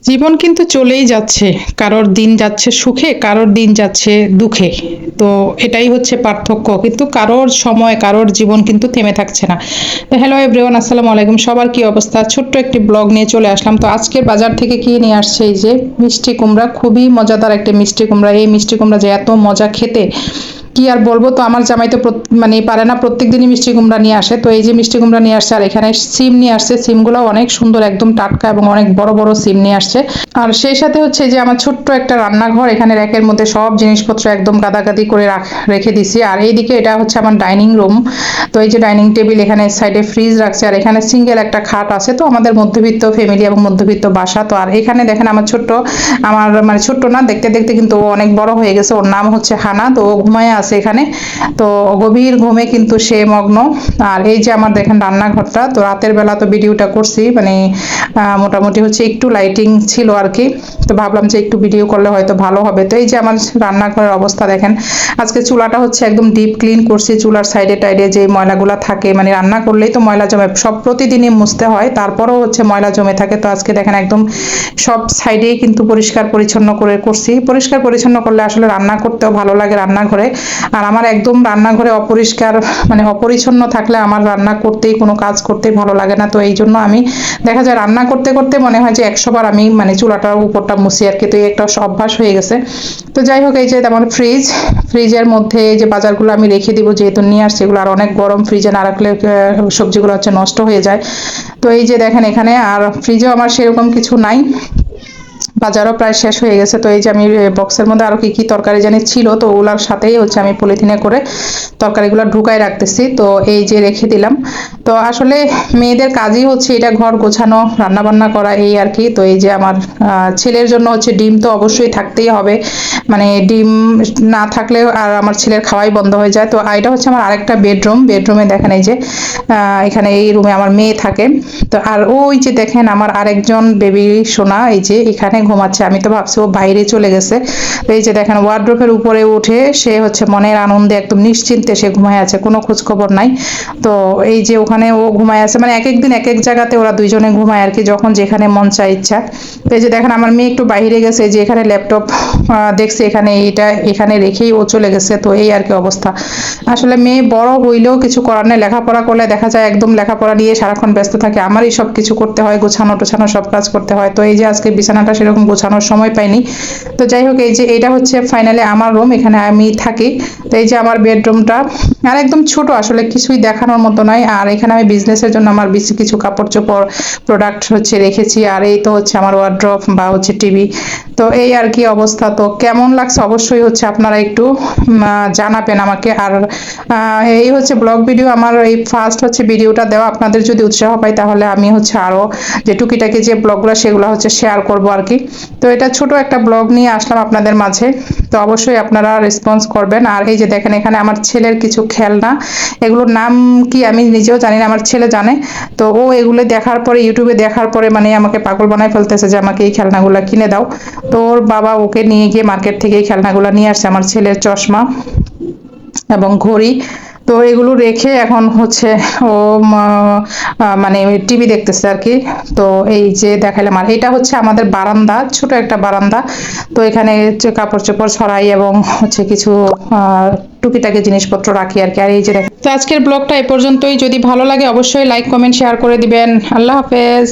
জীবন কিন্তু চলেই যাচ্ছে। কারোর দিন যাচ্ছে সুখে, কারোর দিন যাচ্ছে দুঃখে। তো এটাই হচ্ছে পার্থক্য। কিন্তু কারোর সময়, কারোর জীবন কিন্তু থেমে থাকছে না। তো হ্যালো এভরিওয়ান, আসসালামু আলাইকুম। সবার কি অবস্থা? ছোট্ট একটি ব্লগ নিয়ে চলে আসলাম। তো আজকের বাজার থেকে কি নিয়ে আসছে এই যে মিষ্টি কুমড়া, খুবই মজাদার একটা মিষ্টি কুমড়া। এই মিষ্টি কুমড়া যে এত মজা খেতে, কি আর বলবো। তো আমার জামাই তো মানে পারে না, প্রত্যেক দিনই মিষ্টি কুমড়া নিয়ে আসে। তো এই যে মিষ্টি কুমড়া নিয়ে আসছে, আর এখানে সিম নিয়ে আসছে। সিমগুলো অনেক সুন্দর, একদম টাটকা এবং অনেক বড় বড় সিম নিয়ে আসছে। আর সেই সাথে হচ্ছে যে আমার ছোট্ট একটা রান্নাঘর, এখানে র্যাকের মধ্যে সব জিনিসপত্র একদম গাদাগাদি করে রেখে দিছি। আর এইদিকে এটা হচ্ছে আমার ডাইনিং রুম। তো এই যে ডাইনিং টেবিল, এখানে সাইডে ফ্রিজ রাখছে, আর এখানে সিঙ্গেল একটা খাট আছে। তো আমাদের মধ্যবিত্ত ফ্যামিলি এবং মধ্যবিত্ত বাসা। তো আর এখানে দেখেন আমার ছোট্ট, আমার মানে ছোট্ট না, দেখতে দেখতে কিন্তু ও অনেক বড় হয়ে গেছে। ওর নাম হচ্ছে হানা। তো ও ঘুমায় আছে এখানে। তো গভীর ঘুমে কিন্তু সে মগ্ন। আর এই যে আমার দেখেন রান্নাঘরটা, তো রাতের বেলা তো ভিডিওটা করছি, মানে মোটামুটি হচ্ছে একটু লাইটিং ছিল আর কি। তো ভাবলাম যে একটু ভিডিও করলে হয়তো ভালো হবে। তো এই যে আমার রান্নাঘরের অবস্থা দেখেন। আজকে চুলাটা হচ্ছে একদম ডিপ ক্লিন করছি। চুলার সাইডে টাইডে যে ময়লাগুলো থাকে, মানে রান্না করলেই তো ময়লা জমে, সব প্রতিদিনই মুছতে হয়, তারপরেও হচ্ছে ময়লা জমে থাকে। তো আজকে দেখেন একদম সব সাইডেই কিন্তু পরিষ্কার পরিচ্ছন্ন করে করছি। পরিষ্কার পরিচ্ছন্ন করলে আসলে রান্না করতেও ভালো লাগে রান্নাঘরে। আর আমার একদম রান্নাঘরে অপরিষ্কার, মানে অপরিচ্ছন্ন থাকলে আমার রান্না করতেই, কোনো কাজ করতেই ভালো লাগে না। তো এই জন্য আমি দেখা যায় রান্না করতে করতে মনে হয় যে 100 বার আমি মানে চুলাটার উপরটা মুছি আর কি। তো এই একটা অভ্যাস হয়ে গেছে। তো যাই হোক, এই যে তেমন ফ্রিজের মধ্যে যে বাজারগুলো আমি রেখে দিব, যেহেতু নিয়ে আসছি এগুলো আর অনেক গরম, ফ্রিজে না রাখলে সবজিগুলো হচ্ছে নষ্ট হয়ে যায়। তো এই যে দেখেন এখানে, আর ফ্রিজেও আমার সেরকম কিছু নাই, বাজারও প্রায় শেষ হয়ে গেছে। তো এই যে আমি বক্সের মধ্যে আরো কি কি তরকারি জানি ছিল, তো ওগুলোর সাথেই হচ্ছে আমি পলিথিনে করে তরকারিগুলো ঢুকাই রাখতেছি। তো এই যে রেখে দিলাম। তো আসলে মেয়েদের কাজই হচ্ছে এটা, ঘর গোছানো, রান্না বান্না করা, এই আর কি। তো এই যে আমার ছেলের জন্য হচ্ছে ডিম তো অবশ্যই থাকতেই হবে, মানে ডিম না থাকলে আর আমার ছেলের খাওয়াই বন্ধ হয়ে যায়। তো এটা হচ্ছে আমার আরেকটা বেডরুমে দেখেন এই যে এখানে এই রুমে আমার মেয়ে থাকে। তো আর ওই যে দেখেন আমার আরেকজন বেবি সোনা, এই যে এখানে ঘুমাচ্ছে। আমি তো ভাবছি ও বাইরে চলে গেছে। তো এই যে দেখেন ওয়ার্ড্রোবের উপরে উঠে সে হচ্ছে মনের আনন্দে একদম নিশ্চিন্তে সে ঘুমায় আছে, কোনো খোঁজ খবর নাই। তো এই যে ওখানে ও ঘুমায় আছে, মানে এক এক দিন এক এক জায়গাতে ওরা দুইজনে ঘুমায় আর কি, যখন যেখানে মন চায় ইচ্ছা। তো এই যে দেখেন আমার মেয়ে একটু বাইরে গেছে, যে এখানে ল্যাপটপ দেখছে, এখানে এইটা এখানে রেখেই ও চলে গেছে। তো এই আর কি অবস্থা। আসলে মেয়ে বড় হইলেও কিছু করার নেই, লেখাপড়া করলে দেখা যায় একদম লেখাপড়া নিয়ে সারাক্ষণ ব্যস্ত থাকে, আমারই সব কিছু করতে হয়, গোছানো টোছানো সব কাজ করতে হয়। তো এই যে আজকে বিছানাটা সেরকম গোছানোর সময় পাইনি। তো যাই হোক, এই যে এটা হচ্ছে ফাইনালি আমার রুম, এখানে আমি থাকি। তো এই যে আমার বেডরুমটা আর একদম ছোট, আসলে কিছুই দেখানোর মতো নয়। আর এখানে আমি বিজনেসের জন্য আমার বেশি কিছু কাপড় চোপড় প্রোডাক্ট হচ্ছে রেখেছি। আর এই তো হচ্ছে আমার ওয়ার্ড্রপ বা হচ্ছে টিভি। তো এই আর কি অবস্থা। তো কেমন লাগছে অবশ্যই হচ্ছে আপনারা একটু জানাবেন আমাকে। আর এই হচ্ছে ব্লগ ভিডিও, আমার এই ফার্স্ট হচ্ছে ভিডিওটা দেওয়া। আপনাদের যদি উৎসাহ পাই তাহলে আমি হচ্ছে আরো যে টুকিটাকি যে ব্লগগুলো সেগুলো হচ্ছে শেয়ার করব আর কি। তো এটা ছোট একটা ব্লগ নিয়ে আসলাম আপনাদের মাঝে। তো অবশ্যই আপনারা রেসপন্স করবেন। আর এই যে দেখেন এখানে আমার ছেলের কিছু খেলনা, এগুলোর নাম কি আমি নিজেও জানি না, আমার ছেলে জানে। তো ও এগুলো দেখার পরে, ইউটিউবে দেখার পরে মানে আমাকে পাগল বানায় ফেলতেছে যে আমাকে এই খেলনাগুলো কিনে দাও। তো ওর বাবা ওকে নিয়ে গিয়ে মার্কেট থেকে এই খেলনাগুলো নিয়ে আসছে, আমার ছেলের চশমা এবং ঘড়ি। তো এগুলো রেখে এখন হচ্ছে ও মানে টিভি দেখতেছে আর কি। তো এই যে দেখালাম। আর এটা হচ্ছে আমাদের বারান্দা, ছোট একটা বারান্দা। তো এখানে হচ্ছে কাপড় চোপড় ছড়াই এবং হচ্ছে কিছু টুকিটাকি জিনিসপত্র রাখি আর কি। আর এই যে দেখেন, তো আজকের ব্লগটা এ পর্যন্তই। যদি ভালো লাগে অবশ্যই লাইক কমেন্ট শেয়ার করে দিবেন। আল্লাহ হাফেজ।